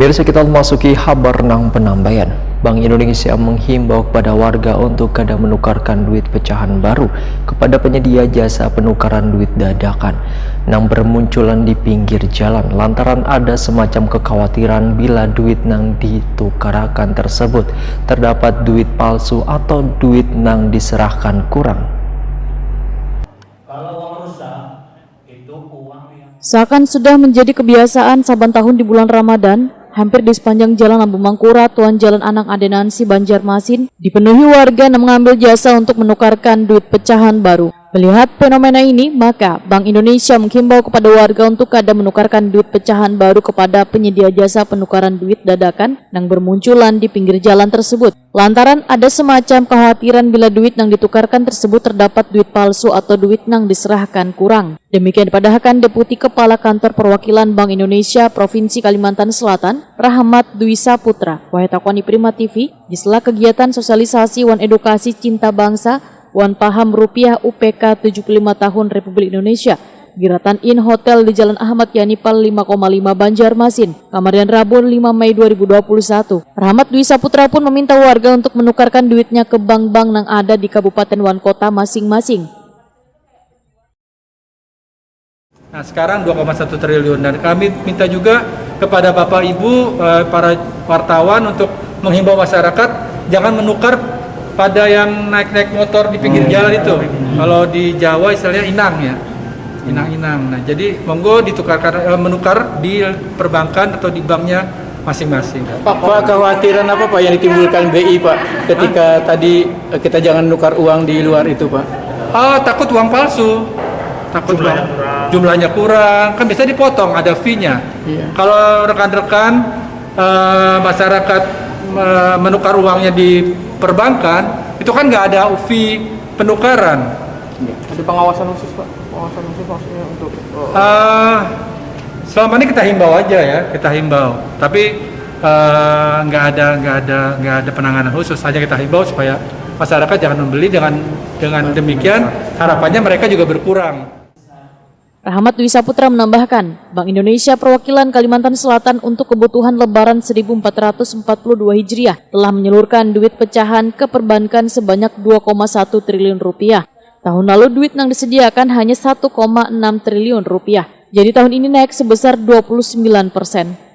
Pemirsa, kita memasuki kabar nang penambaian. Bank Indonesia menghimbau kepada warga untuk kada menukarkan duit pecahan baru kepada penyedia jasa penukaran duit dadakan nang bermunculan di pinggir jalan lantaran ada semacam kekhawatiran bila duit nang ditukarakan tersebut terdapat duit palsu atau duit nang diserahkan kurang. Seakan sudah menjadi kebiasaan saban tahun di bulan Ramadan, hampir di sepanjang Jalan Lampu Mangkurat, Tuan Jalan Anang Adenansi, Banjarmasin, dipenuhi warga yang mengambil jasa untuk menukarkan duit pecahan baru. Melihat fenomena ini, maka Bank Indonesia menghimbau kepada warga untuk kada menukarkan duit pecahan baru kepada penyedia jasa penukaran duit dadakan yang bermunculan di pinggir jalan tersebut. Lantaran ada semacam kekhawatiran bila duit yang ditukarkan tersebut terdapat duit palsu atau duit yang diserahkan kurang. Demikian dipadahkan Deputi Kepala Kantor Perwakilan Bank Indonesia Provinsi Kalimantan Selatan, Rahmat Dwi Saputra, Wahetakwani Prima TV, di sela kegiatan sosialisasi Wan Edukasi Cinta Bangsa, Wan Paham Rupiah UPK 75 tahun Republik Indonesia, Giratan Inn Hotel di Jalan Ahmad Yani Pal 5,5 Banjarmasin, Kamarian Rabu 5 Mei 2021. Rahmat Dwi Saputra pun meminta warga untuk menukarkan duitnya ke bank-bank yang ada di Kabupaten Wan Kota masing-masing. Nah, sekarang 2,1 triliun dan kami minta juga kepada Bapak Ibu para wartawan untuk menghimbau masyarakat jangan menukar pada yang naik-naik motor di pinggir jalan itu. Kalau di Jawa istilahnya inang ya. Inang-inang. Nah, jadi monggo ditukarkan menukar di perbankan atau di banknya masing-masing. Pak, kekhawatiran apa Pak yang ditimbulkan BI Pak ketika tadi kita jangan nukar uang di luar itu Pak? Takut uang palsu. Takut jumlahnya kurang. Kan bisa dipotong, ada fee-nya. Iya. Kalau rekan-rekan masyarakat menukar uangnya di perbankan, itu kan nggak ada fee penukaran. Ada pengawasan khusus Pak? Pengawasan khusus maksudnya untuk selama ini kita himbau aja ya, kita himbau. Tapi nggak ada penanganan khusus. Hanya kita himbau supaya masyarakat jangan membeli, dengan demikian harapannya mereka juga berkurang. Rahmat Dwi Saputra menambahkan, Bank Indonesia Perwakilan Kalimantan Selatan untuk kebutuhan Lebaran 1442 Hijriah telah menyalurkan duit pecahan ke perbankan sebanyak 2,1 triliun rupiah. Tahun lalu duit yang disediakan hanya 1,6 triliun rupiah. Jadi tahun ini naik sebesar 29%.